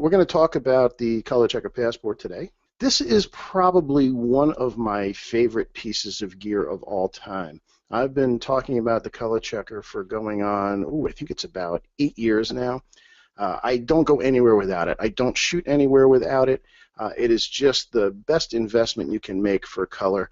We're going to talk about the ColorChecker Passport today. This is probably one of my favorite pieces of gear of all time. I've been talking about the ColorChecker for going on, I think it's about 8 years now. I don't go anywhere without it. I don't shoot anywhere without it. It is just the best investment you can make for color.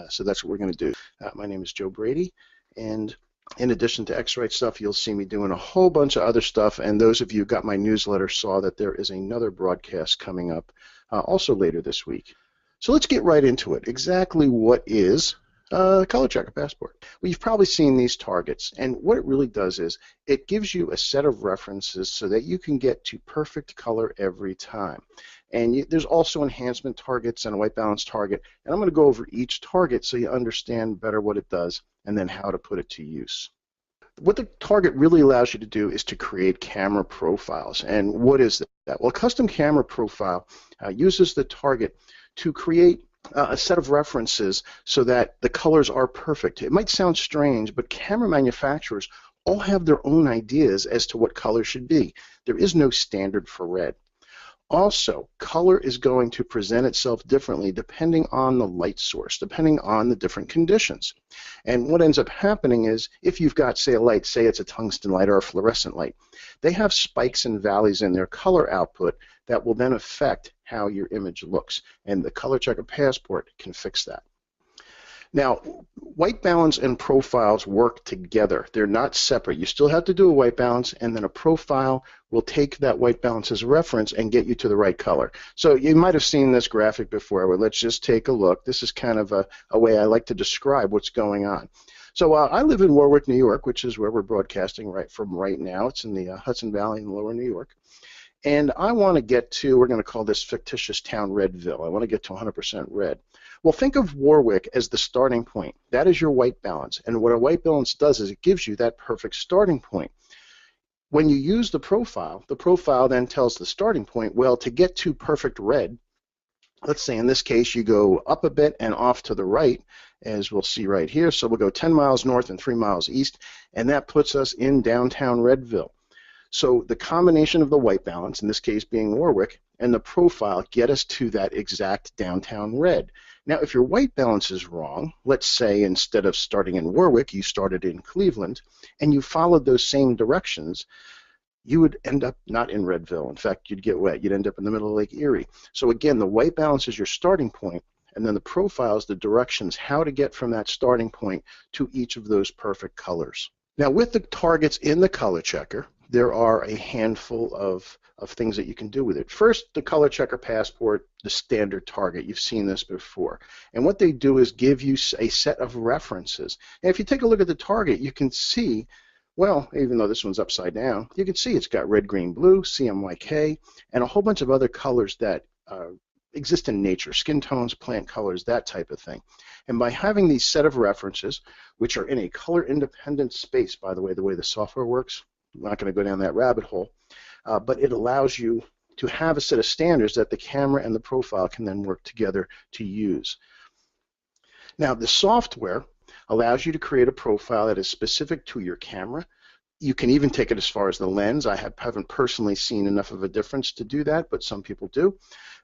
So that's what we're going to do. My name is Joe Brady, and in addition to X-RITE stuff, you'll see me doing a whole bunch of other stuff, and those of you who got my newsletter saw that there is another broadcast coming up also later this week. So let's get right into it. Exactly what is ColorChecker Passport? Well, you've probably seen these targets, and what it really does is it gives you a set of references so that you can get to perfect color every time. And there's also enhancement targets and a white balance target, and I'm going to go over each target so you understand better what it does and then how to put it to use. What the target really allows you to do is to create camera profiles. And what is that? Well, a custom camera profile uses the target to create a set of references so that the colors are perfect. It might sound strange, but camera manufacturers all have their own ideas as to what color should be. There is no standard for red. Also, color is going to present itself differently depending on the light source, depending on the different conditions. And what ends up happening is if you've got, say, a light, say it's a tungsten light or a fluorescent light, they have spikes and valleys in their color output that will then affect how your image looks. And the ColorChecker Passport can fix that. Now, white balance and profiles work together. They're not separate. You still have to do a white balance, and then a profile will take that white balance as a reference and get you to the right color. So you might have seen this graphic before, but let's just take a look. This is kind of a way I like to describe what's going on. So I live in Warwick, New York, which is where we're broadcasting right from right now. It's in the Hudson Valley in lower New York. And I want to get to, we're going to call this fictitious town Redville. I want to get to 100% red. Well, think of Warwick as the starting point. That is your white balance. And what a white balance does is it gives you that perfect starting point. When you use the profile then tells the starting point, well, to get to perfect red, let's say in this case you go up a bit and off to the right, as we'll see right here. So we'll go 10 miles north and 3 miles east, and that puts us in downtown Redville. So the combination of the white balance, in this case being Warwick, and the profile get us to that exact downtown red. Now, if your white balance is wrong, let's say instead of starting in Warwick, you started in Cleveland, and you followed those same directions, you would end up not in Redville. In fact, you'd get wet. You'd end up in the middle of Lake Erie. So again, the white balance is your starting point, and then the profile is the directions, how to get from that starting point to each of those perfect colors. Now, with the targets in the ColorChecker, there are a handful of things that you can do with it. First, the ColorChecker Passport, the standard target. You've seen this before. And what they do is give you a set of references. And if you take a look at the target, you can see, well, even though this one's upside down, you can see it's got red, green, blue, CMYK, and a whole bunch of other colors that exist in nature, skin tones, plant colors, that type of thing. And by having these set of references, which are in a color-independent space, by the way the software works, I'm not going to go down that rabbit hole, but it allows you to have a set of standards that the camera and the profile can then work together to use. Now, the software allows you to create a profile that is specific to your camera. You can even take it as far as the lens. I haven't personally seen enough of a difference to do that, but some people do.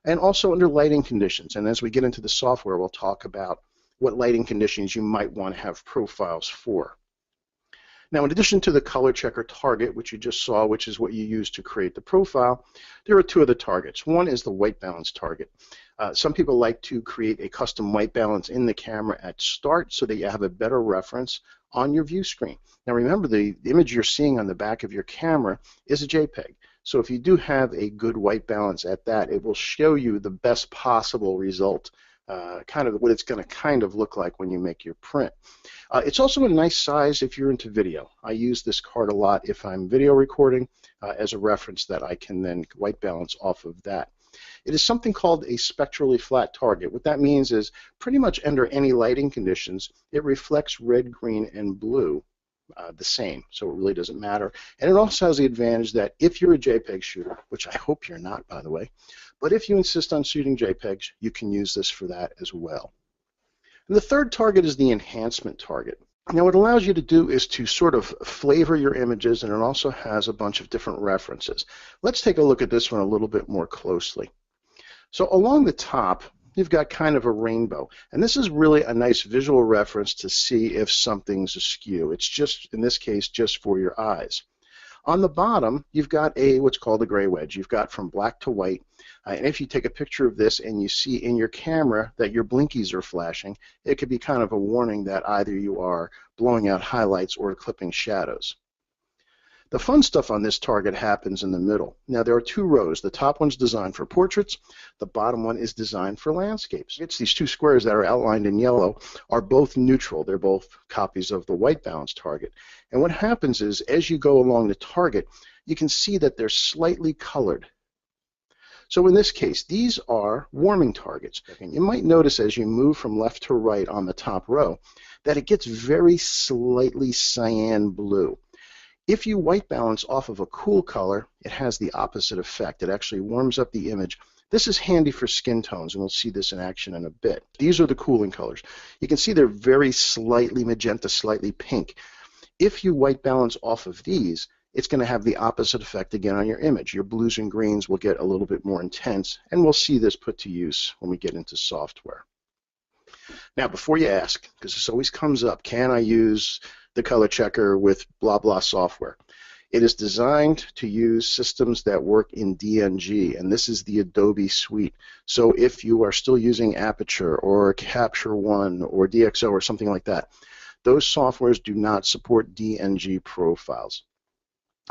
And also under lighting conditions. And as we get into the software, we'll talk about what lighting conditions you might want to have profiles for. Now, in addition to the ColorChecker target, which you just saw, which is what you use to create the profile, there are two other targets. One is the white balance target. Some people like to create a custom white balance in the camera at start so that you have a better reference on your view screen. Now, remember, the image you're seeing on the back of your camera is a JPEG. So if you do have a good white balance at that, it will show you the best possible result, kind of what it's going to kind of look like when you make your print. It's also a nice size if you're into video. I use this card a lot if I'm video recording as a reference that I can then white balance off of that. It is something called a spectrally flat target. What that means is pretty much under any lighting conditions, it reflects red, green, and blue the same, so it really doesn't matter. And it also has the advantage that if you're a JPEG shooter, which I hope you're not, by the way, but if you insist on shooting JPEGs, you can use this for that as well. And the third target is the enhancement target. Now, what it allows you to do is to sort of flavor your images, and it also has a bunch of different references. Let's take a look at this one a little bit more closely. So along the top, you've got kind of a rainbow, and this is really a nice visual reference to see if something's askew. It's just, in this case, just for your eyes. On the bottom, you've got what's called a gray wedge. You've got from black to white. And if you take a picture of this and you see in your camera that your blinkies are flashing, it could be kind of a warning that either you are blowing out highlights or clipping shadows. The fun stuff on this target happens in the middle. Now, there are two rows. The top one's designed for portraits. The bottom one is designed for landscapes. It's these two squares that are outlined in yellow are both neutral. They're both copies of the white balance target. And what happens is, as you go along the target, you can see that they're slightly colored. So in this case, these are warming targets. And you might notice as you move from left to right on the top row that it gets very slightly cyan blue. If you white balance off of a cool color, it has the opposite effect. It actually warms up the image. This is handy for skin tones, and we'll see this in action in a bit. These are the cooling colors. You can see they're very slightly magenta, slightly pink. If you white balance off of these, it's going to have the opposite effect again on your image. Your blues and greens will get a little bit more intense, and we'll see this put to use when we get into software. Now, before you ask, because this always comes up, can I use the color checker with blah blah software? It is designed to use systems that work in DNG, and this is the Adobe suite. So if you are still using Aperture or Capture One or DxO or something like that, those softwares do not support DNG profiles.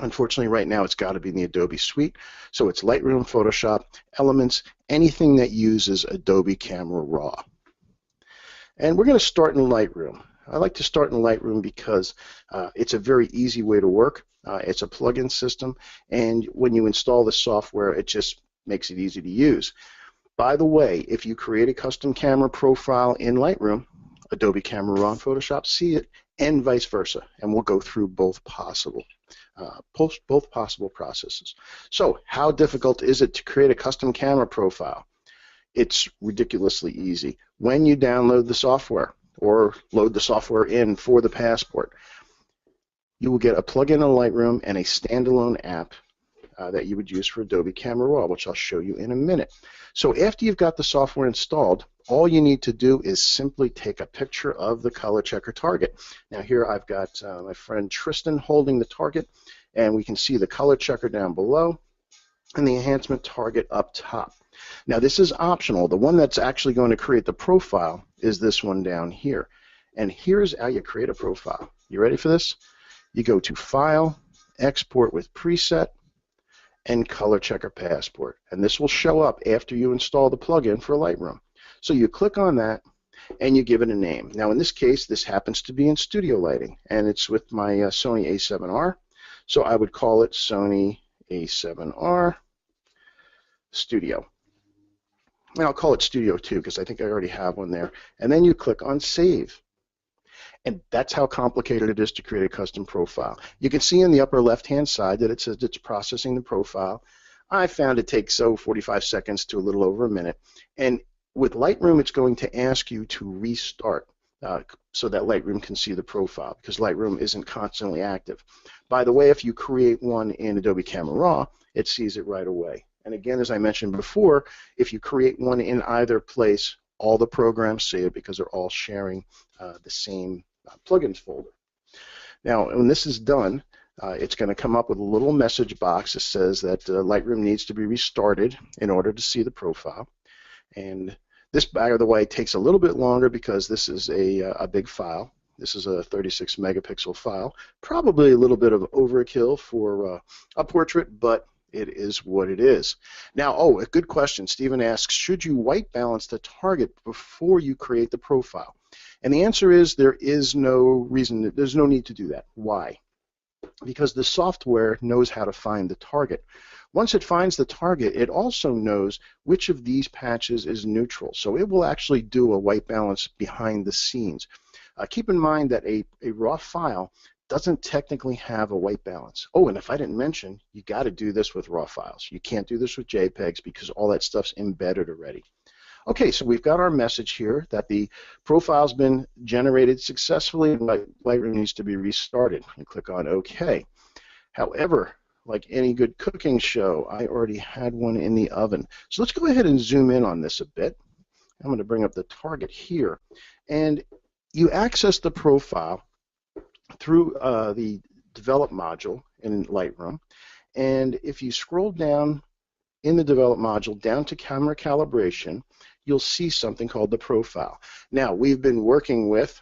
Unfortunately, right now it's got to be in the Adobe suite. So it's Lightroom, Photoshop, Elements, anything that uses Adobe Camera Raw. And we're going to start in Lightroom. I like to start in Lightroom because it's a very easy way to work. It's a plug-in system, and when you install the software, it just makes it easy to use. By the way, if you create a custom camera profile in Lightroom, Adobe Camera Raw and Photoshop see it, and vice versa, and we'll go through both possible processes. So, how difficult is it to create a custom camera profile? It's ridiculously easy. When you download the software or load the software in for the passport, you will get a plugin in Lightroom and a standalone app that you would use for Adobe Camera Raw, which I'll show you in a minute. So after you've got the software installed, all you need to do is simply take a picture of the color checker target. Now here I've got my friend Tristan holding the target, and we can see the color checker down below and the enhancement target up top. Now this is optional. The one that's actually going to create the profile is this one down here. And here's how you create a profile. You ready for this? You go to File, Export with Preset, and Color Checker Passport. And this will show up after you install the plugin for Lightroom. So you click on that and you give it a name. Now in this case, this happens to be in studio lighting, and it's with my Sony A7R. So I would call it Sony A7R Studio. And I'll call it Studio 2 because I think I already have one there. And then you click on Save. And that's how complicated it is to create a custom profile. You can see in the upper left-hand side that it says it's processing the profile. I found it takes 45 seconds to a little over a minute. And with Lightroom, it's going to ask you to restart so that Lightroom can see the profile, because Lightroom isn't constantly active. By the way, if you create one in Adobe Camera Raw, it sees it right away. And again, as I mentioned before, if you create one in either place, all the programs see it because they're all sharing the same plugins folder. Now, when this is done, it's going to come up with a little message box that says that Lightroom needs to be restarted in order to see the profile. And this, by the way, takes a little bit longer because this is a big file. This is a 36 megapixel file. Probably a little bit of overkill for a portrait, but it is what it is. Now, a good question. Stephen asks, should you white balance the target before you create the profile? And the answer is there is no reason, there's no need to do that. Why? Because the software knows how to find the target. Once it finds the target, it also knows which of these patches is neutral. So it will actually do a white balance behind the scenes. Keep in mind that a raw file doesn't technically have a white balance. Oh, and if I didn't mention, you got to do this with raw files. You can't do this with JPEGs because all that stuff's embedded already. Okay, so we've got our message here that the profile's been generated successfully and Lightroom needs to be restarted. And click on OK. However, like any good cooking show, I already had one in the oven. So let's go ahead and zoom in on this a bit. I'm going to bring up the target here. And you access the profile through the Develop module in Lightroom. And if you scroll down in the Develop module down to Camera Calibration, you'll see something called the profile. Now, we've been working with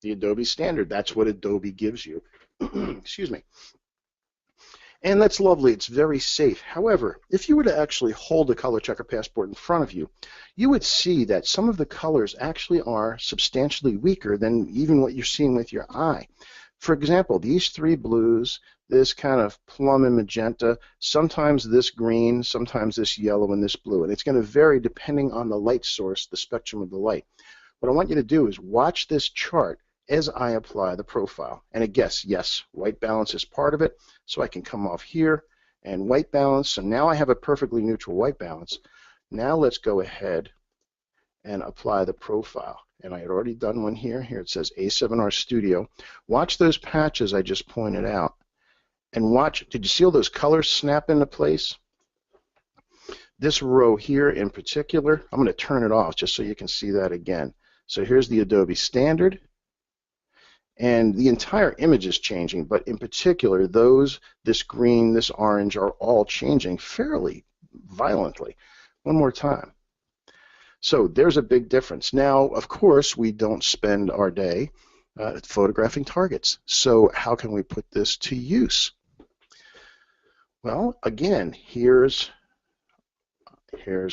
the Adobe standard. That's what Adobe gives you. Excuse me. And that's lovely. It's very safe. However, if you were to actually hold a ColorChecker Passport in front of you, you would see that some of the colors actually are substantially weaker than even what you're seeing with your eye. For example, these three blues, this kind of plum and magenta, sometimes this green, sometimes this yellow and this blue. And it's going to vary depending on the light source, the spectrum of the light. What I want you to do is watch this chart as I apply the profile. And yes, white balance is part of it, so I can come off here and white balance. So now I have a perfectly neutral white balance. Now let's go ahead and apply the profile. And I had already done one here. Here it says A7R Studio. Watch those patches I just pointed out. And watch, did you see all those colors snap into place? This row here in particular, I'm going to turn it off just so you can see that again. So here's the Adobe standard. And the entire image is changing, but in particular, this green, this orange, are all changing fairly violently. One more time. So there's a big difference. Now, of course, we don't spend our day photographing targets. So how can we put this to use? Well, again, here's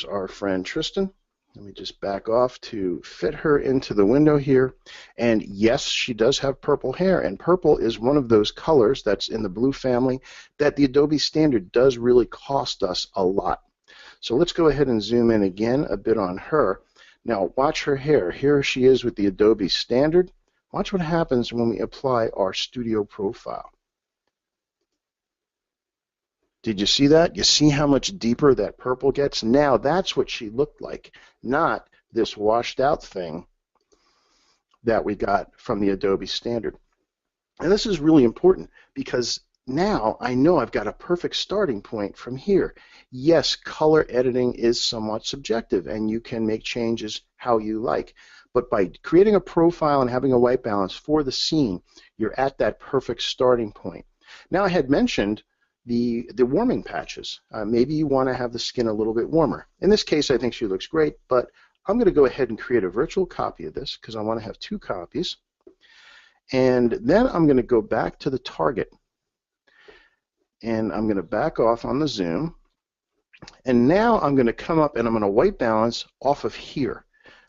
our friend Tristan. Let me just back off to fit her into the window here. And yes, she does have purple hair, and purple is one of those colors that's in the blue family that the Adobe standard does really cost us a lot. So let's go ahead and zoom in again a bit on her. Now watch her hair. Here she is with the Adobe standard. Watch what happens when we apply our studio profile. Did you see that? You see how much deeper that purple gets? Now that's what she looked like, not this washed out thing that we got from the Adobe standard. And this is really important because now I know I've got a perfect starting point from here. Yes, color editing is somewhat subjective and you can make changes how you like. But by creating a profile and having a white balance for the scene, you're at that perfect starting point. Now I had mentioned the warming patches. Maybe you want to have the skin a little bit warmer. In this case, I think she looks great, but I'm going to go ahead and create a virtual copy of this because I want to have two copies. And then I'm going to go back to the target. And I'm going to back off on the zoom. And now I'm going to come up and I'm going to white balance off of here.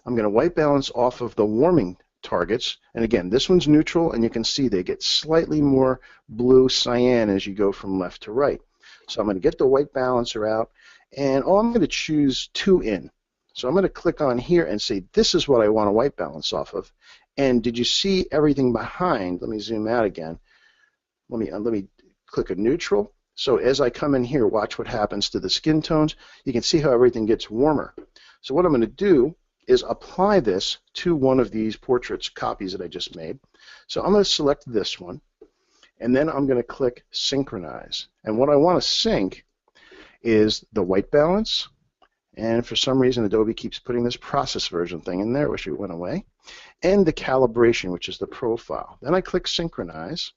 I'm going to white balance off of the warming targets, and again, this one's neutral, and you can see they get slightly more blue cyan as you go from left to right. So I'm going to get the white balancer out, and I'm going to choose 2 in. So I'm going to click on here and say, this is what I want to white balance off of. And did you see everything behind? Let me zoom out again. Let me click a neutral. So as I come in here, watch what happens to the skin tones. You can see how everything gets warmer. So what I'm going to do is apply this to one of these portraits copies that I just made. So I'm going to select this one, and then I'm going to click Synchronize. And what I want to sync is the white balance, and for some reason Adobe keeps putting this process version thing in there, wish it went away, and the calibration, which is the profile. Then I click Synchronize,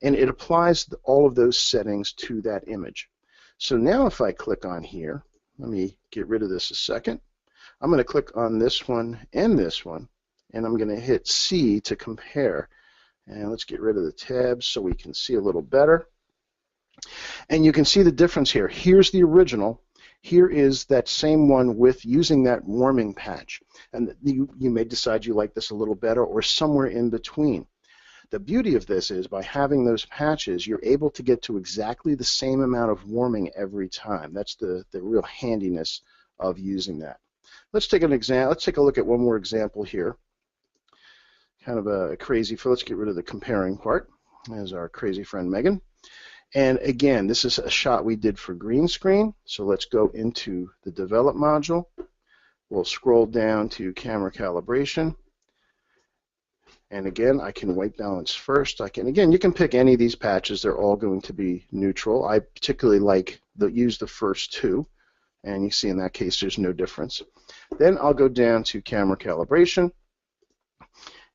and it applies all of those settings to that image. So now if I click on here, let me get rid of this a second. I'm going to click on this one, and I'm going to hit C to compare. And let's get rid of the tabs so we can see a little better. And you can see the difference here. Here's the original. Here is that same one with using that warming patch. And you may decide you like this a little better or somewhere in between. The beauty of this is by having those patches, you're able to get to exactly the same amount of warming every time. That's the real handiness of using that. Let's take an example. Let's take a look at one more example here. Kind of a crazy. Let's get rid of the comparing part. There's our crazy friend Megan. And again, this is a shot we did for green screen. So let's go into the Develop module, We'll scroll down to camera calibration. And again, I can white balance first. Again, you can pick any of these patches. They're all going to be neutral. I particularly like use the first two. And you see in that case, there's no difference. Then I'll go down to camera calibration.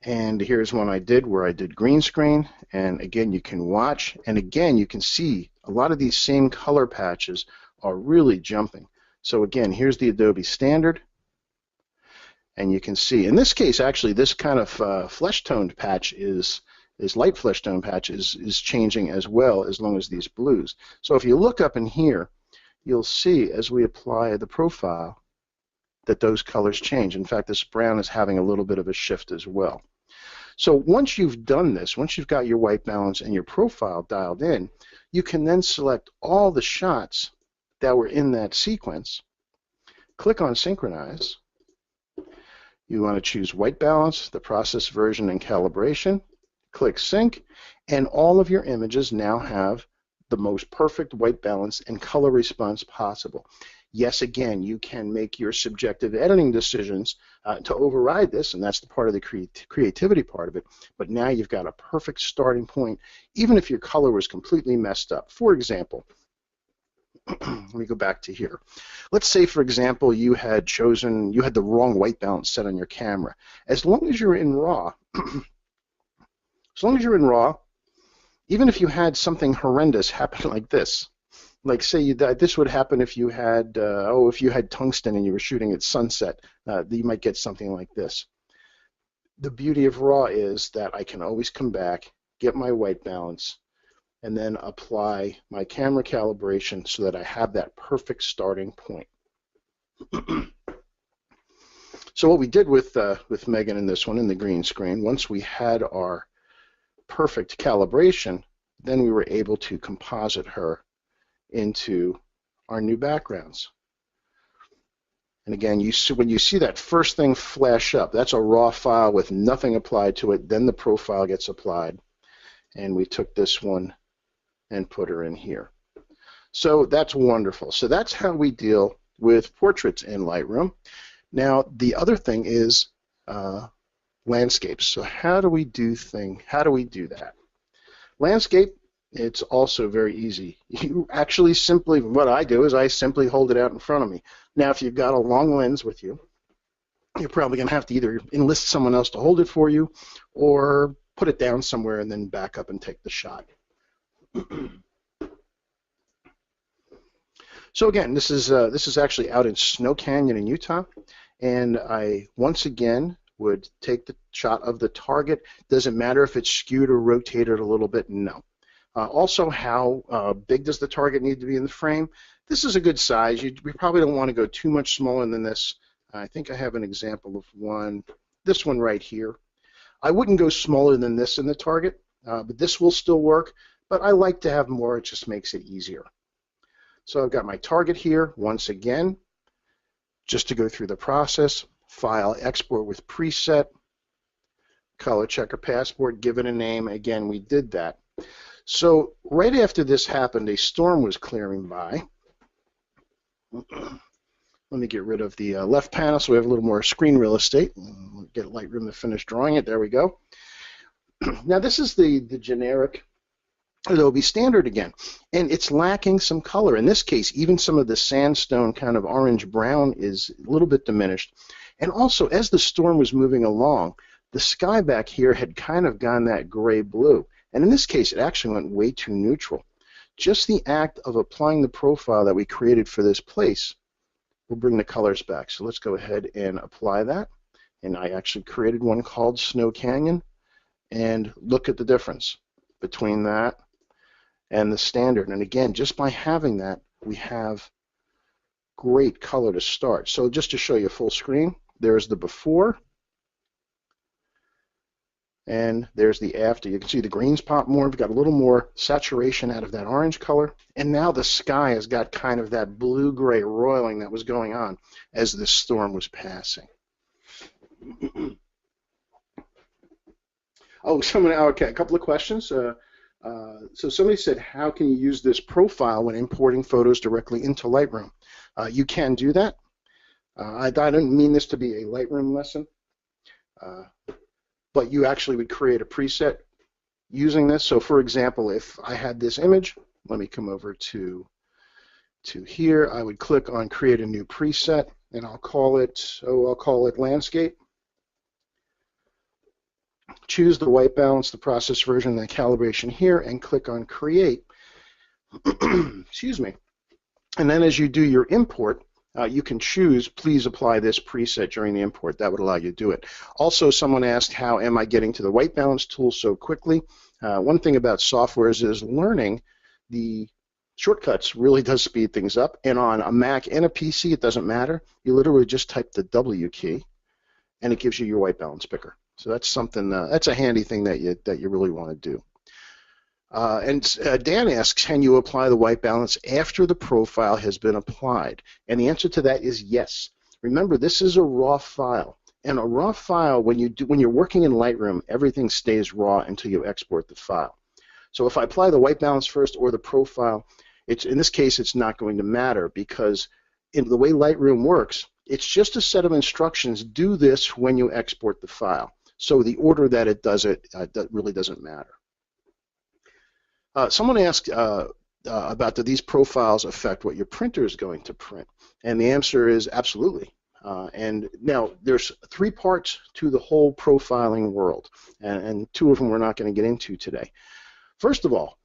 And here's one I did where I did green screen. And again, you can watch. And again, you can see a lot of these same color patches are really jumping. So again, here's the Adobe standard. And you can see, in this case, actually, this kind of flesh-toned patch light flesh tone patch is changing as well, as long as these blues. So if you look up in here, you'll see as we apply the profile that those colors change. In fact, this brown is having a little bit of a shift as well. So once you've done this, once you've got your white balance and your profile dialed in, you can then select all the shots that were in that sequence, click on Synchronize. You want to choose white balance, the process version, and calibration. Click Sync, and all of your images now have the most perfect white balance and color response possible. Yes, again, you can make your subjective editing decisions to override this, and that's the part of the creativity part of it. But now you've got a perfect starting point, even if your color was completely messed up. For example, let me go back to here. Let's say, for example, you had the wrong white balance set on your camera. As long as you're in RAW, even if you had something horrendous happen like this, like say this would happen if you had tungsten and you were shooting at sunset, you might get something like this. The beauty of RAW is that I can always come back, get my white balance, and then apply my camera calibration so that I have that perfect starting point. So what we did with Megan in this one, in the green screen, once we had our perfect calibration, then we were able to composite her into our new backgrounds. And again, when you see that first thing flash up, that's a raw file with nothing applied to it. Then the profile gets applied. And we took this one and put her in here. So that's wonderful. So that's how we deal with portraits in Lightroom. Now the other thing is landscapes. So how do we do that? Landscape, it's also very easy. You actually what I do is I simply hold it out in front of me. Now if you've got a long lens with you, you're probably going to have to either enlist someone else to hold it for you or put it down somewhere and then back up and take the shot. So again, this is actually out in Snow Canyon in Utah, and I once again would take the shot of the target. Doesn't matter if it's skewed or rotated a little bit. No. Also, how big does the target need to be in the frame? This is a good size. We probably don't want to go too much smaller than this. I think I have an example of one. This one right here. I wouldn't go smaller than this in the target, but this will still work. But I like to have more. It just makes it easier. So I've got my target here. Once again, just to go through the process, File, Export with Preset, ColorChecker Passport, give it a name. Again, we did that. So right after this happened, a storm was clearing by. Let me get rid of the left panel so we have a little more screen real estate. We'll get Lightroom to finish drawing it. There we go. Now this is the generic Adobe standard again, and it's lacking some color. In this case, even some of the sandstone kind of orange-brown is a little bit diminished. And also, as the storm was moving along, the sky back here had kind of gone that gray-blue. And in this case, it actually went way too neutral. Just the act of applying the profile that we created for this place will bring the colors back. So let's go ahead and apply that. And I actually created one called Snow Canyon. And look at the difference between that and the standard. And again, just by having that, we have great color to start. So just to show you full screen, there's the before, and there's the after. You can see the greens pop more. We've got a little more saturation out of that orange color. And now the sky has got kind of that blue-gray roiling that was going on as this storm was passing. Oh, okay, a couple of questions. So somebody said, how can you use this profile when importing photos directly into Lightroom? You can do that. I didn't mean this to be a Lightroom lesson, but you actually would create a preset using this. So for example, if I had this image, let me come over to here, I would click on create a new preset, and I'll call it landscape. Choose the white balance, the process version, and the calibration here, and click on create. Excuse me. And then as you do your import, you can choose, please apply this preset during the import. That would allow you to do it. Also, someone asked, how am I getting to the white balance tool so quickly? One thing about softwares is learning the shortcuts really does speed things up. And on a Mac and a PC, it doesn't matter. You literally just type the W key, and it gives you your white balance picker. So that's something, that's a handy thing that you really want to do. Dan asks, can you apply the white balance after the profile has been applied? And the answer to that is yes. Remember, this is a raw file. And a raw file, when you're working in Lightroom, everything stays raw until you export the file. So if I apply the white balance first or the profile, in this case, it's not going to matter, because in the way Lightroom works, it's just a set of instructions. Do this when you export the file. So the order that it does it that really doesn't matter. Someone asked about, do these profiles affect what your printer is going to print? And the answer is absolutely. And now there's 3 parts to the whole profiling world, and 2 of them we're not going to get into today. First of all,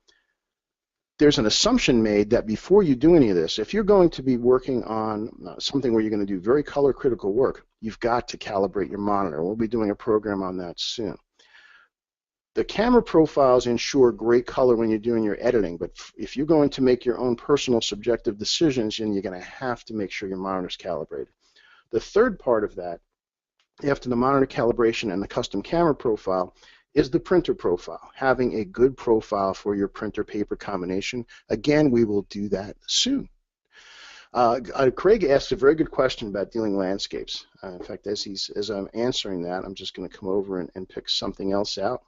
there's an assumption made that before you do any of this, if you're going to be working on something where you're going to do very color critical work, you've got to calibrate your monitor. We'll be doing a program on that soon. The camera profiles ensure great color when you're doing your editing, but if you're going to make your own personal subjective decisions, then you're going to have to make sure your monitor's calibrated. The third part of that, after the monitor calibration and the custom camera profile, is the printer profile, having a good profile for your printer-paper combination. Again, we will do that soon. Craig asked a very good question about dealing landscapes. In fact, as I'm answering that, I'm just going to come over and pick something else out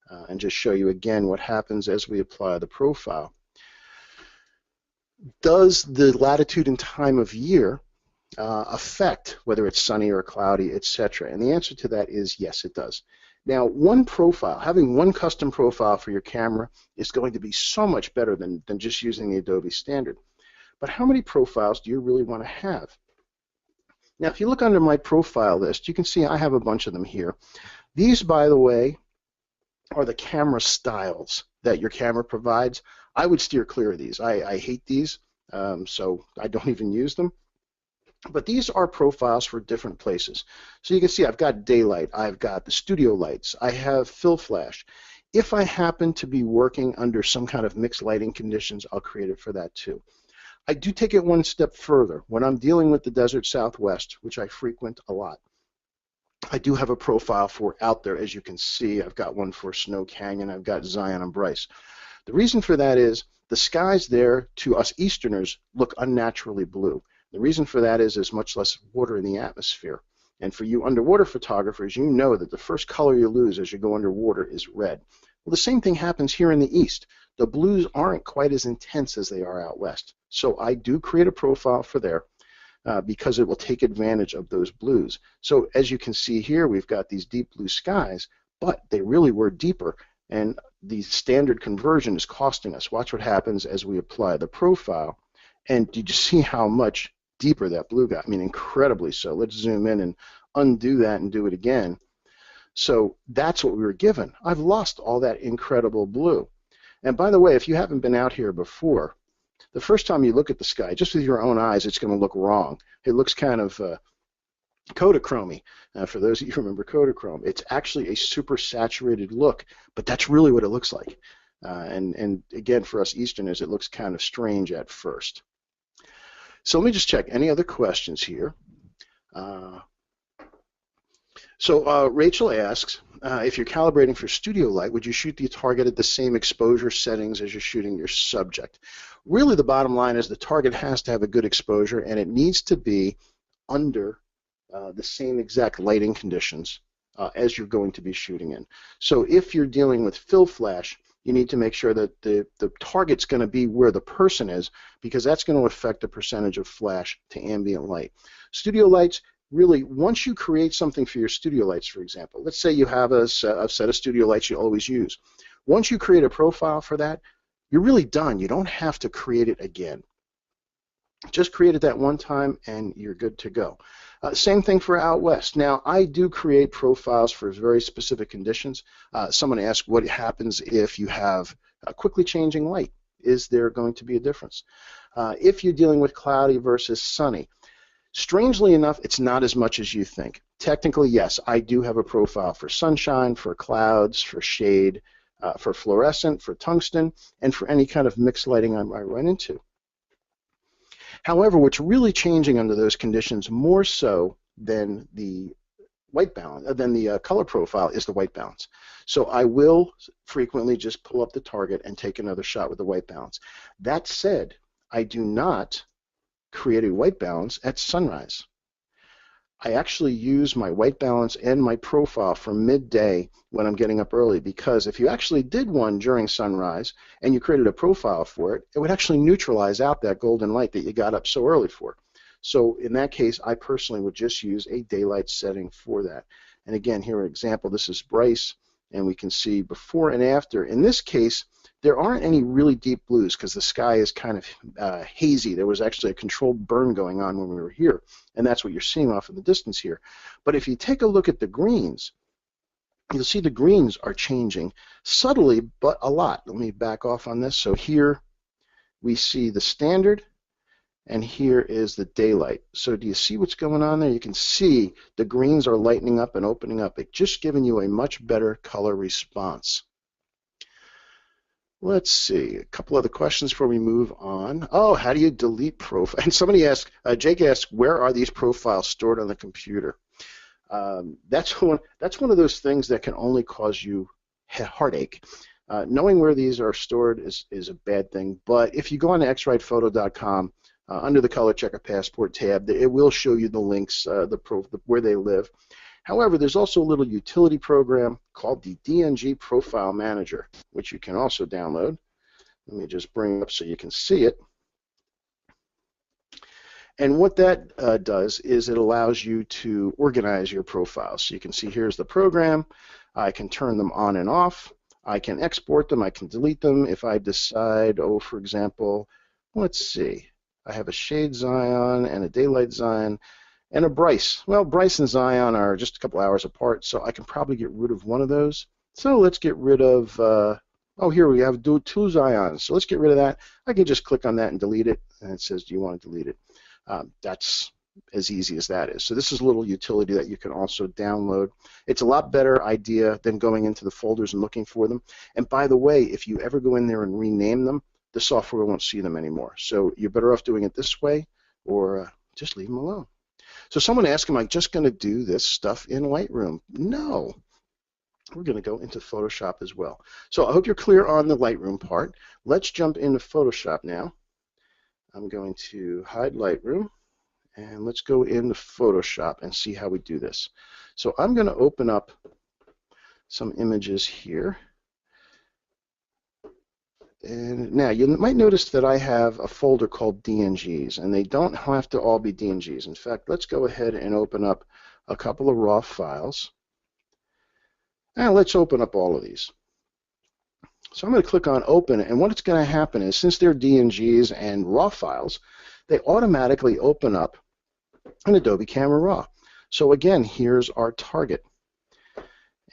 and just show you again what happens as we apply the profile. Does the latitude and time of year affect whether it's sunny or cloudy, etc.? And the answer to that is yes, it does. Now, one profile, having one custom profile for your camera is going to be so much better than just using the Adobe standard. But how many profiles do you really want to have? Now, if you look under my profile list, you can see I have a bunch of them here. These, by the way, are the camera styles that your camera provides. I would steer clear of these. I hate these, so I don't even use them. But these are profiles for different places. So you can see I've got daylight, I've got the studio lights, I have fill flash. If I happen to be working under some kind of mixed lighting conditions, I'll create it for that too. I do take it one step further. When I'm dealing with the desert Southwest, which I frequent a lot, I do have a profile for out there. As you can see, I've got one for Snow Canyon, I've got Zion and Bryce. The reason for that is the skies there, to us Easterners, look unnaturally blue. The reason for that is there's much less water in the atmosphere. And for you underwater photographers, you know that the first color you lose as you go underwater is red. Well, the same thing happens here in the East. The blues aren't quite as intense as they are out West. So I do create a profile for there because it will take advantage of those blues. So as you can see here, we've got these deep blue skies, but they really were deeper. And the standard conversion is costing us. Watch what happens as we apply the profile. And did you see how much deeper that blue got? I mean, incredibly so. Let's zoom in and undo that and do it again. So that's what we were given. I've lost all that incredible blue. And by the way, if you haven't been out here before, the first time you look at the sky, just with your own eyes, it's going to look wrong. It looks kind of Kodachromy. For those of you who remember Kodachrome, it's actually a super saturated look, but that's really what it looks like. And again, for us Easterners, it looks kind of strange at first. So let me just check. Any other questions here? Rachel asks, if you're calibrating for studio light, would you shoot the target at the same exposure settings as you're shooting your subject? Really, the bottom line is the target has to have a good exposure, and it needs to be under the same exact lighting conditions as you're going to be shooting in. So if you're dealing with fill flash, you need to make sure that the target's going to be where the person is, because that's going to affect the percentage of flash to ambient light. Studio lights, really, once you create something for your studio lights, for example, let's say you have a set of studio lights you always use. Once you create a profile for that, you're really done. You don't have to create it again. Just create it that one time and you're good to go. Same thing for out west. Now, I do create profiles for very specific conditions. Someone asked what happens if you have a quickly changing light. Is there going to be a difference? If you're dealing with cloudy versus sunny, strangely enough, it's not as much as you think. Technically, yes, I do have a profile for sunshine, for clouds, for shade, for fluorescent, for tungsten, and for any kind of mixed lighting I run into. However, what's really changing under those conditions more so than the white balance, than the color profile, is the white balance. So I will frequently just pull up the target and take another shot with the white balance. That said, I do not create a white balance at sunrise. I actually use my white balance and my profile for midday when I'm getting up early, because if you actually did one during sunrise and you created a profile for it, it would actually neutralize out that golden light that you got up so early for. So in that case, I personally would just use a daylight setting for that. And again, here an example, this is Bryce, and we can see before and after. In this case, there aren't any really deep blues because the sky is kind of hazy. There was actually a controlled burn going on when we were here, and that's what you're seeing off in the distance here. But if you take a look at the greens, you'll see the greens are changing subtly, but a lot. Let me back off on this. So here we see the standard, and here is the daylight. So do you see what's going on there? You can see the greens are lightening up and opening up. It's just giving you a much better color response. Let's see, a couple other questions before we move on. Oh, how do you delete profile? And somebody asked, Jake asked, where are these profiles stored on the computer? That's one of those things that can only cause you heartache. Knowing where these are stored is a bad thing, but if you go on to xritephoto.com, under the ColorChecker Passport tab, it will show you the links, where they live. However, there's also a little utility program called the Png Profile Manager, which you can also download. Let me just bring it up so you can see it. And what that does is it allows you to organize your profiles. So you can see here's the program. I can turn them on and off. I can export them. I can delete them if I decide, oh, for example, let's see. I have a shade Zion and a daylight Zion and a Bryce. Well, Bryce and Zion are just a couple hours apart, so I can probably get rid of one of those. So let's get rid of, oh, here we have two Zions. So let's get rid of that. I can just click on that and delete it, and it says, do you want to delete it? That's as easy as that is. So this is a little utility that you can also download. It's a lot better idea than going into the folders and looking for them. And by the way, if you ever go in there and rename them, the software won't see them anymore. So you're better off doing it this way, or just leave them alone. So someone asked, am I just going to do this stuff in Lightroom? No. We're going to go into Photoshop as well. So I hope you're clear on the Lightroom part. Let's jump into Photoshop now. I'm going to hide Lightroom, and let's go into Photoshop and see how we do this. So I'm going to open up some images here. And now you might notice that I have a folder called DNGs, and they don't have to all be DNGs. In fact, let's go ahead and open up a couple of raw files. And let's open up all of these. So I'm going to click on Open, and what's going to happen is, since they're DNGs and raw files, they automatically open up in Adobe Camera Raw. So again, here's our target.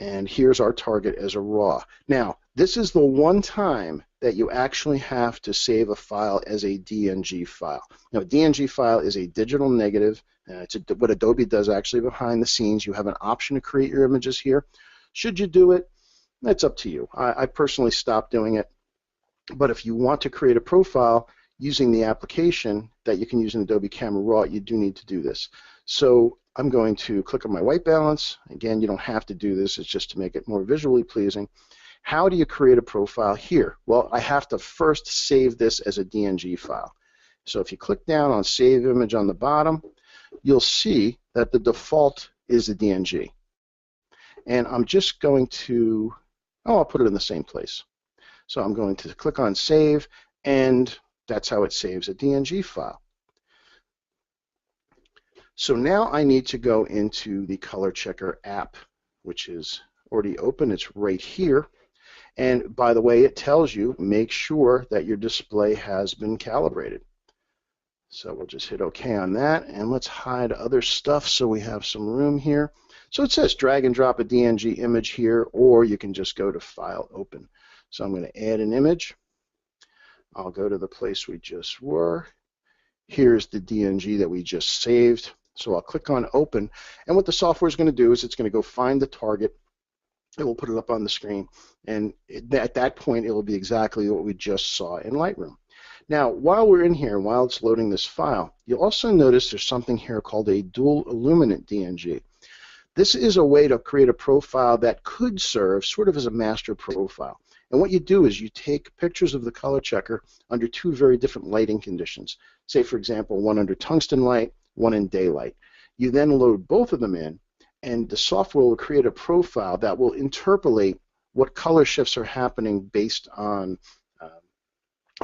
And here's our target as a raw. Now, this is the one time that you actually have to save a file as a DNG file. Now, a DNG file is a digital negative. It's what Adobe does actually behind the scenes. You have an option to create your images here. Should you do it? That's up to you. I personally stopped doing it. But if you want to create a profile using the application that you can use in Adobe Camera Raw, you do need to do this. So I'm going to click on my white balance. Again, you don't have to do this. It's just to make it more visually pleasing. How do you create a profile here? Well, I have to first save this as a DNG file. So if you click down on Save Image on the bottom, you'll see that the default is a DNG. And I'm just going to, I'll put it in the same place. So I'm going to click on Save, and that's how it saves a DNG file. So now I need to go into the ColorChecker app, which is already open. It's right here. And by the way, it tells you, make sure that your display has been calibrated. So we'll just hit OK on that, and let's hide other stuff so we have some room here. So it says drag and drop a DNG image here, or you can just go to File, Open. So I'm going to add an image. I'll go to the place we just were. Here's the DNG that we just saved. So I'll click on Open, and what the software is going to do is it's going to go find the target. It will put it up on the screen, and at that point it will be exactly what we just saw in Lightroom. Now, while we're in here, while it's loading this file, you'll also notice there's something here called a dual illuminant DNG. This is a way to create a profile that could serve sort of as a master profile. And what you do is you take pictures of the ColorChecker under two very different lighting conditions. Say, for example, one under tungsten light, one in daylight. You then load both of them in, and the software will create a profile that will interpolate what color shifts are happening based on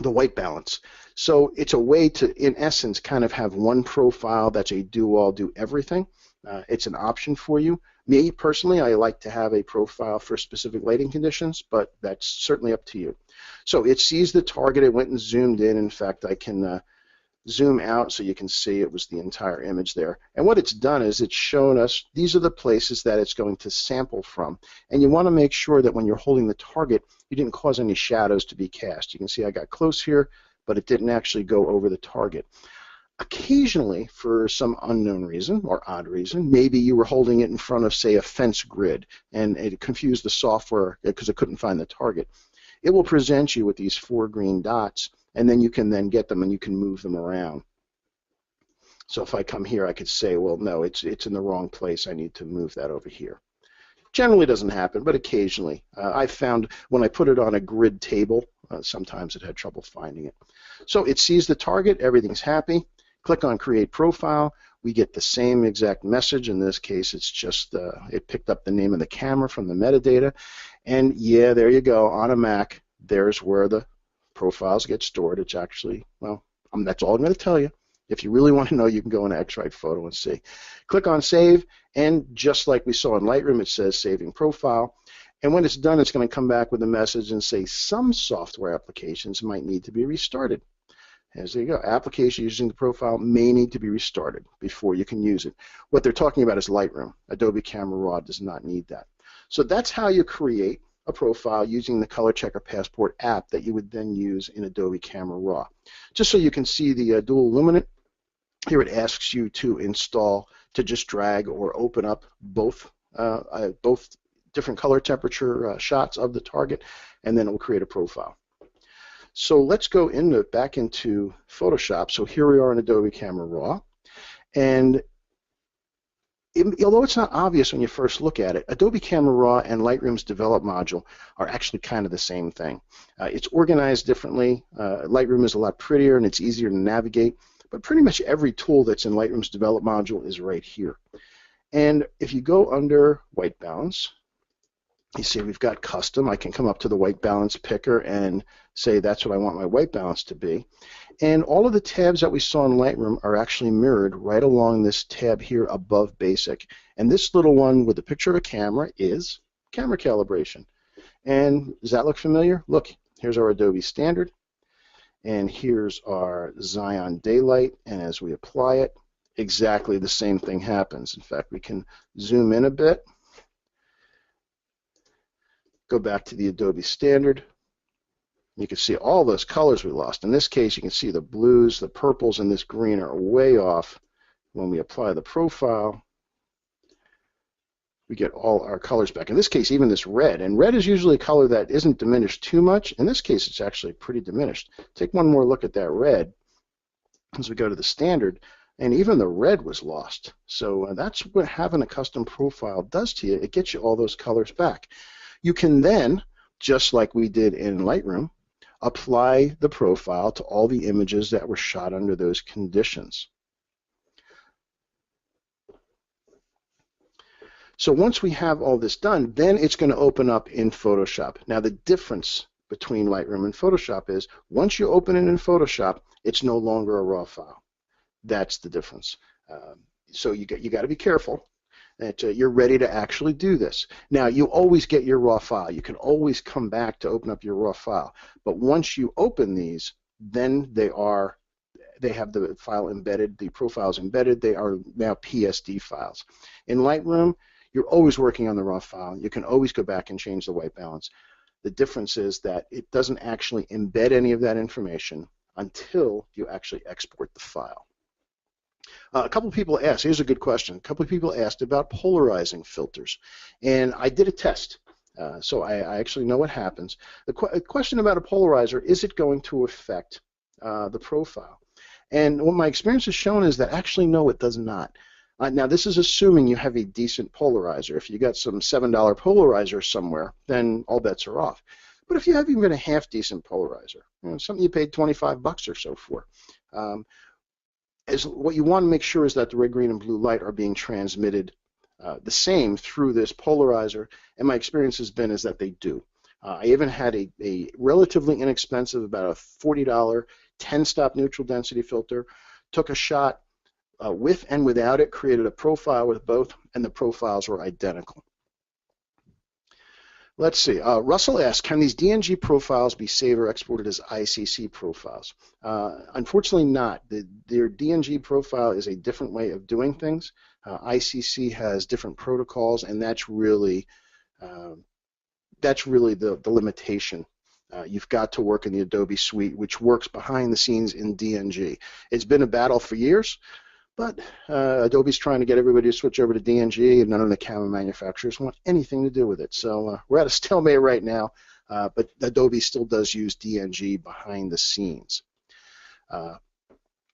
the white balance. So it's a way to, in essence, kind of have one profile that's a do-all, do-everything. It's an option for you. Me, personally, I like to have a profile for specific lighting conditions, but that's certainly up to you. So it sees the target. It went and zoomed in. In fact, I can zoom out so you can see it was the entire image there. And what it's done is it's shown us these are the places that it's going to sample from. And you want to make sure that when you're holding the target, you didn't cause any shadows to be cast. You can see I got close here, but it didn't actually go over the target. Occasionally, for some unknown reason or odd reason, maybe you were holding it in front of, say, a fence grid, and it confused the software because it couldn't find the target. It will present you with these 4 green dots, and then you can then get them and you can move them around. So if I come here, I could say, well, no, it's in the wrong place. I need to move that over here. Generally doesn't happen, but occasionally. I found when I put it on a grid table, sometimes it had trouble finding it. So it sees the target, everything's happy. Click on Create Profile. We get the same exact message. In this case, it's just it picked up the name of the camera from the metadata. And yeah, there you go. On a Mac, there's where the profiles get stored. It's actually, well, that's all I'm going to tell you. If you really want to know, you can go into X-RITE Photo and see. Click on Save, and just like we saw in Lightroom, it says Saving Profile. And when it's done, it's going to come back with a message and say some software applications might need to be restarted. As there you go. Application using the profile may need to be restarted before you can use it. What they're talking about is Lightroom. Adobe Camera Raw does not need that. So that's how you create a profile using the ColorChecker Passport app that you would then use in Adobe Camera Raw. Just so you can see the dual illuminant, here it asks you to install, to just drag or open up both different color temperature shots of the target, and then it will create a profile. So let's go back into Photoshop. So here we are in Adobe Camera Raw, and although it's not obvious when you first look at it, Adobe Camera Raw and Lightroom's Develop module are actually kind of the same thing. It's organized differently. Lightroom is a lot prettier and it's easier to navigate, but pretty much every tool that's in Lightroom's Develop module is right here. And if you go under White Balance, you see we've got Custom. I can come up to the White Balance picker and say that's what I want my white balance to be. And all of the tabs that we saw in Lightroom are actually mirrored right along this tab here above Basic. And this little one with the picture of a camera is Camera Calibration. And does that look familiar? Look, here's our Adobe Standard. And here's our Xeon Daylight. And as we apply it, exactly the same thing happens. In fact, we can zoom in a bit. Go back to the Adobe Standard. You can see all those colors we lost. In this case, you can see the blues, the purples, and this green are way off. When we apply the profile, we get all our colors back. In this case, even this red. And red is usually a color that isn't diminished too much. In this case, it's actually pretty diminished. Take one more look at that red as we go to the Standard. And even the red was lost. So that's what having a custom profile does to you. It gets you all those colors back. You can then, just like we did in Lightroom, apply the profile to all the images that were shot under those conditions. So once we have all this done, then it's going to open up in Photoshop. Now the difference between Lightroom and Photoshop is once you open it in Photoshop, it's no longer a raw file. That's the difference. So you got to be careful that you're ready to actually do this. Now, you always get your raw file. You can always come back to open up your raw file. But once you open these, then they have the file embedded, the profiles embedded. They are now PSD files. In Lightroom, you're always working on the raw file. You can always go back and change the white balance. The difference is that it doesn't actually embed any of that information until you actually export the file. A couple people asked, here's a good question, a couple of people asked about polarizing filters, and I did a test, so I actually know what happens. The question about a polarizer, is it going to affect the profile? And what my experience has shown is that actually no, it does not. Now this is assuming you have a decent polarizer. If you got some $7 polarizer somewhere, then all bets are off. But if you have even a half decent polarizer, something you paid 25 bucks or so for, what you want to make sure is that the red, green, and blue light are being transmitted the same through this polarizer, and my experience has been is that they do. I even had a relatively inexpensive, about a $40 10-stop neutral density filter, took a shot with and without it, created a profile with both, and the profiles were identical. Let's see. Russell asked, can these DNG profiles be saved or exported as ICC profiles? Unfortunately not. Their DNG profile is a different way of doing things. ICC has different protocols, and that's really the limitation. You've got to work in the Adobe suite, which works behind the scenes in DNG. It's been a battle for years, but Adobe's trying to get everybody to switch over to DNG, and none of the camera manufacturers want anything to do with it. So we're at a stalemate right now, but Adobe still does use DNG behind the scenes.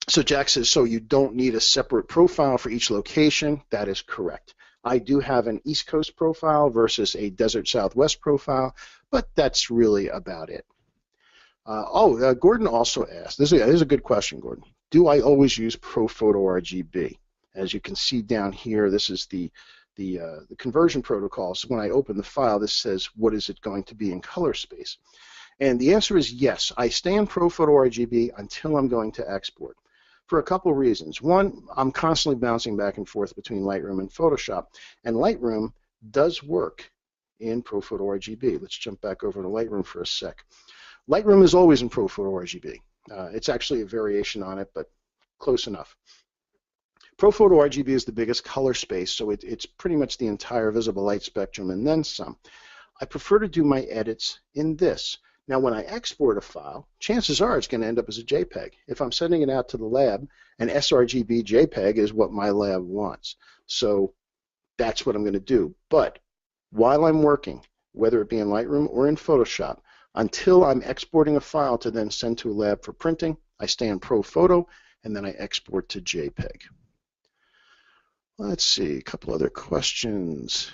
So Jack says, so you don't need a separate profile for each location? That is correct. I do have an East Coast profile versus a Desert Southwest profile, but that's really about it. Gordon also asked, this is a good question, Gordon. Do I always use Prophoto RGB? As you can see down here, this is the conversion protocol. So when I open the file, this says, what is it going to be in color space? And the answer is yes. I stay in Prophoto RGB until I'm going to export, for a couple of reasons. One, I'm constantly bouncing back and forth between Lightroom and Photoshop, and Lightroom does work in Prophoto RGB. Let's jump back over to Lightroom for a sec. Lightroom is always in Prophoto RGB. It's actually a variation on it, but close enough. Prophoto RGB is the biggest color space, so it's pretty much the entire visible light spectrum and then some. I prefer to do my edits in this. Now, when I export a file, chances are it's going to end up as a JPEG. If I'm sending it out to the lab, an sRGB JPEG is what my lab wants. So that's what I'm going to do. But while I'm working, whether it be in Lightroom or in Photoshop, until I'm exporting a file to then send to a lab for printing, I stay in Prophoto, and then I export to JPEG. Let's see, a couple other questions.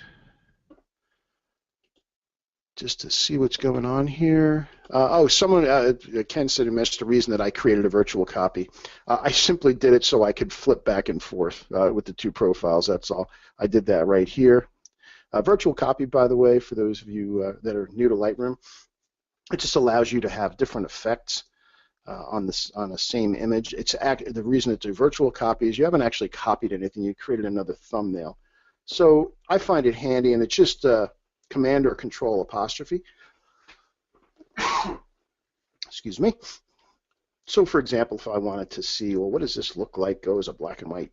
Just to see what's going on here. Ken said that's the reason that I created a virtual copy. I simply did it so I could flip back and forth with the two profiles, that's all. I did that right here. Virtual copy, by the way, for those of you that are new to Lightroom, it just allows you to have different effects on the same image. The reason it's a virtual copy is you haven't actually copied anything, you created another thumbnail. So I find it handy, and it's just Command or Control apostrophe. Excuse me. So for example, if I wanted to see, well, what does this look like, go as a black and white,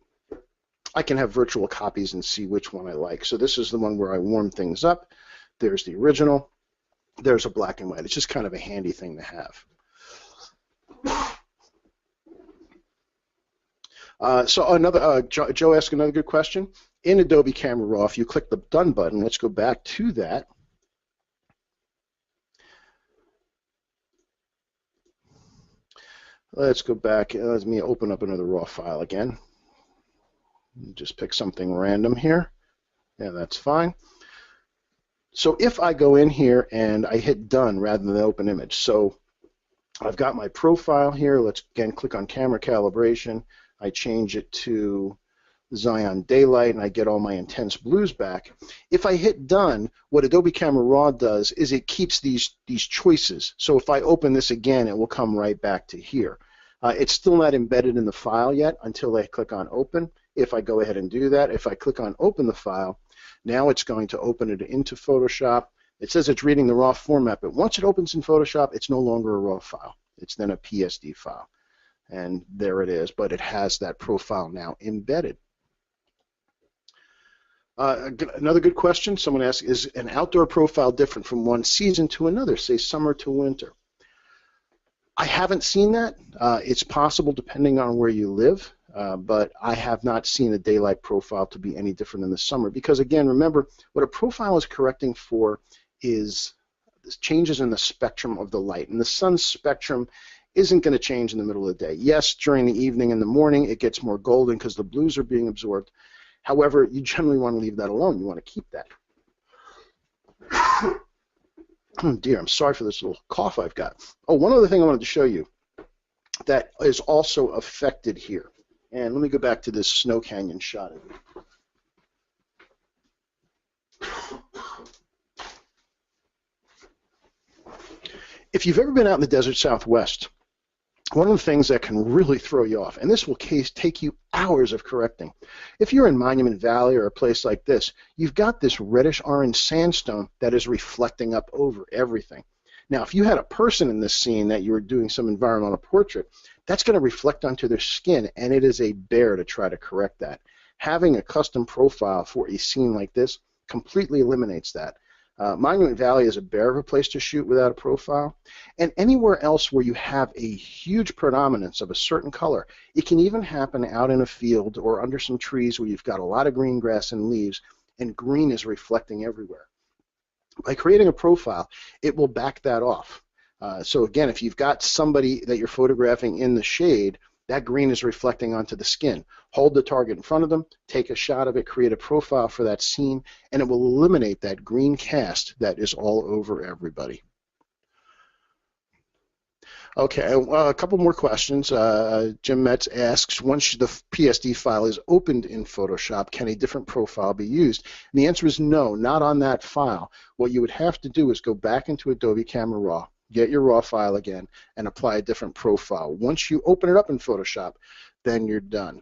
I can have virtual copies and see which one I like. So this is the one where I warm things up. There's the original. There's a black and white. It's just kind of a handy thing to have. Joe asked another good question. In Adobe Camera Raw, if you click the Done button, let's go back to that. Let's go back. Let me open up another raw file again. Just pick something random here. Yeah, that's fine. So if I go in here and I hit Done rather than Open Image, so I've got my profile here. Let's again click on Camera Calibration. I change it to Zion Daylight, and I get all my intense blues back. If I hit done, what Adobe Camera Raw does is it keeps these choices. So if I open this again, it will come right back to here. It's still not embedded in the file yet until I click on open. If I go ahead and do that, if I click on open the file, now it's going to open it into Photoshop. It says it's reading the raw format, but once it opens in Photoshop, it's no longer a raw file. It's then a PSD file. And there it is, but it has that profile now embedded. Another good question someone asked, is an outdoor profile different from one season to another, say summer to winter? I haven't seen that. It's possible depending on where you live, but I have not seen a daylight profile to be any different in the summer because, again, remember, what a profile is correcting for is changes in the spectrum of the light. And the sun's spectrum isn't going to change in the middle of the day. Yes, during the evening and the morning, it gets more golden because the blues are being absorbed. However, you generally want to leave that alone. You want to keep that. Oh dear, I'm sorry for this little cough I've got. Oh, one other thing I wanted to show you that is also affected here. And let me go back to this snow canyon shot of it. If you've ever been out in the desert Southwest, one of the things that can really throw you off, and this will take you hours of correcting. If you're in Monument Valley or a place like this, you've got this reddish-orange sandstone that is reflecting up over everything. Now, if you had a person in this scene that you were doing some environmental portrait, that's going to reflect onto their skin, and it is a bear to try to correct that. Having a custom profile for a scene like this completely eliminates that. Monument Valley is a bear of a place to shoot without a profile. And anywhere else where you have a huge predominance of a certain color, it can even happen out in a field or under some trees where you've got a lot of green grass and leaves, and green is reflecting everywhere. By creating a profile, it will back that off. So again, if you've got somebody that you're photographing in the shade, that green is reflecting onto the skin. Hold the target in front of them, take a shot of it, create a profile for that scene, and it will eliminate that green cast that is all over everybody. Okay, a couple more questions. Jim Metz asks, once the PSD file is opened in Photoshop, can a different profile be used? And the answer is no, not on that file. What you would have to do is go back into Adobe Camera Raw, get your raw file again, and apply a different profile. Once you open it up in Photoshop, then you're done.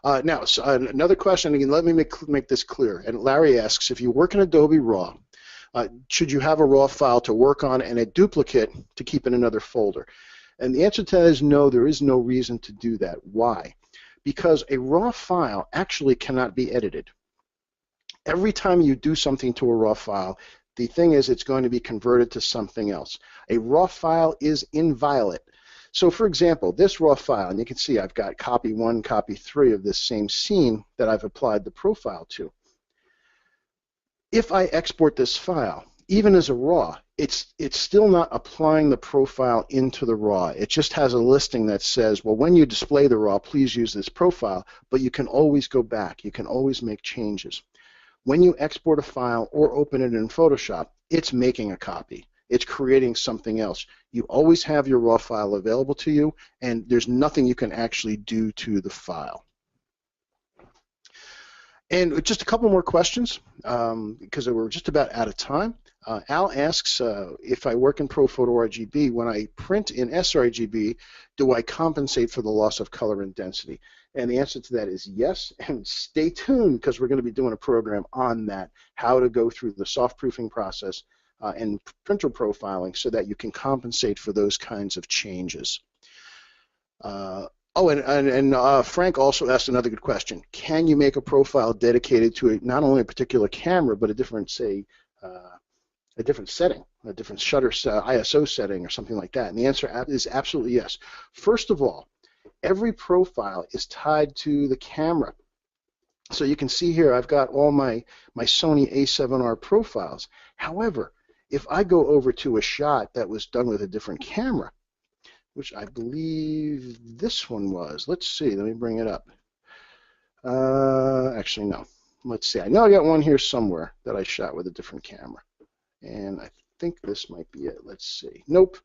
Now, so another question, again, let me make this clear. And Larry asks, if you work in Adobe Raw, should you have a raw file to work on and a duplicate to keep in another folder? And the answer to that is no, there is no reason to do that. Why? Because a raw file actually cannot be edited. Every time you do something to a raw file, the thing is it's going to be converted to something else. A raw file is inviolate. So for example, this raw file, and you can see I've got copy 1, copy 3 of this same scene that I've applied the profile to. If I export this file, even as a raw, it's still not applying the profile into the raw. It just has a listing that says, well, when you display the raw, please use this profile, but you can always go back. You can always make changes. When you export a file or open it in Photoshop, it's making a copy. It's creating something else. You always have your raw file available to you, and there's nothing you can actually do to the file. And just a couple more questions, because we're just about out of time. Al asks, if I work in Prophoto RGB, when I print in sRGB, do I compensate for the loss of color and density? And the answer to that is yes, and stay tuned because we're going to be doing a program on that, how to go through the soft proofing process and printer profiling so that you can compensate for those kinds of changes. Frank also asked another good question. Can you make a profile dedicated to not only a particular camera, but a different, say, a different setting, a different shutter ISO setting or something like that? And the answer is absolutely yes. First of all, every profile is tied to the camera. So you can see here I've got all my Sony A7R profiles. However, if I go over to a shot that was done with a different camera, which I believe this one was. Let's see, let me bring it up. Actually, no. Let's see, I know I got one here somewhere that I shot with a different camera. And I think this might be it. Let's see. Nope.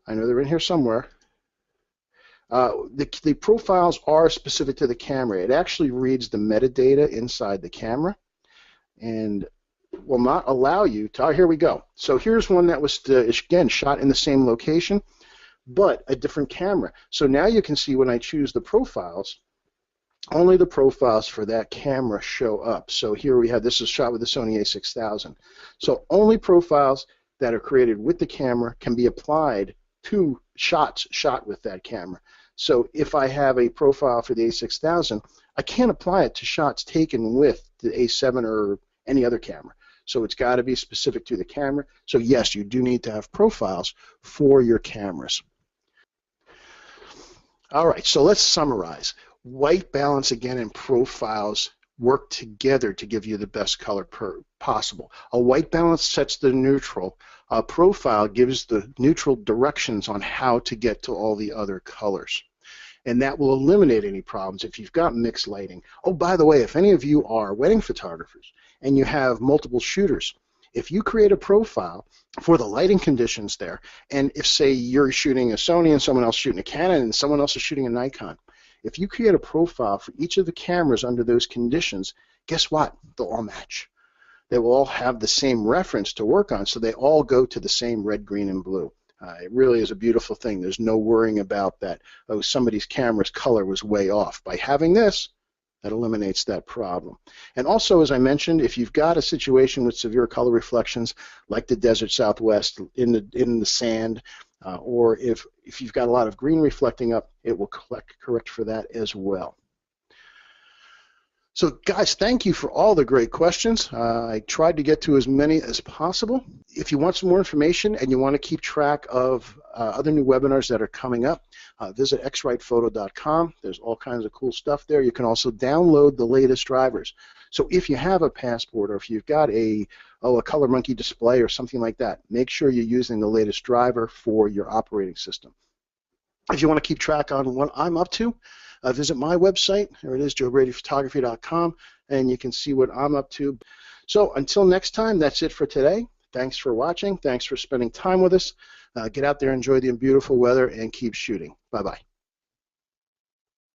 I know they're in here somewhere. The profiles are specific to the camera. It actually reads the metadata inside the camera and will not allow you to, here we go. So here's one that was, again, shot in the same location, but a different camera. So now you can see when I choose the profiles, only the profiles for that camera show up. So here we have, this is shot with the Sony a6000. So only profiles that are created with the camera can be applied to shots shot with that camera. So if I have a profile for the a6000, I can't apply it to shots taken with the a7 or any other camera. So it's got to be specific to the camera. So yes, you do need to have profiles for your cameras. All right, so let's summarize. White balance again and profiles work together to give you the best color possible. A white balance sets the neutral. A profile gives the neutral directions on how to get to all the other colors. And that will eliminate any problems if you've got mixed lighting. Oh, by the way, if any of you are wedding photographers and you have multiple shooters, if you create a profile for the lighting conditions there, and if, say, you're shooting a Sony and someone else shooting a Canon and someone else is shooting a Nikon, if you create a profile for each of the cameras under those conditions, guess what? They'll all match. They will all have the same reference to work on, so they all go to the same red, green, and blue. It really is a beautiful thing. There's no worrying about that, oh, somebody's camera's color was way off. By having this, that eliminates that problem. And also, as I mentioned, if you've got a situation with severe color reflections, like the desert Southwest in the sand, or if you've got a lot of green reflecting up, it will correct for that as well. So guys, thank you for all the great questions. I tried to get to as many as possible. If you want some more information and you want to keep track of other new webinars that are coming up, visit xritephoto.com. There's all kinds of cool stuff there. You can also download the latest drivers. So if you have a Passport or if you've got a Color Monkey display or something like that, make sure you're using the latest driver for your operating system. If you want to keep track on what I'm up to, visit my website. There it is, joebradyphotography.com, and you can see what I'm up to. So until next time, that's it for today. Thanks for watching. Thanks for spending time with us. Get out there, enjoy the beautiful weather, and keep shooting. Bye-bye.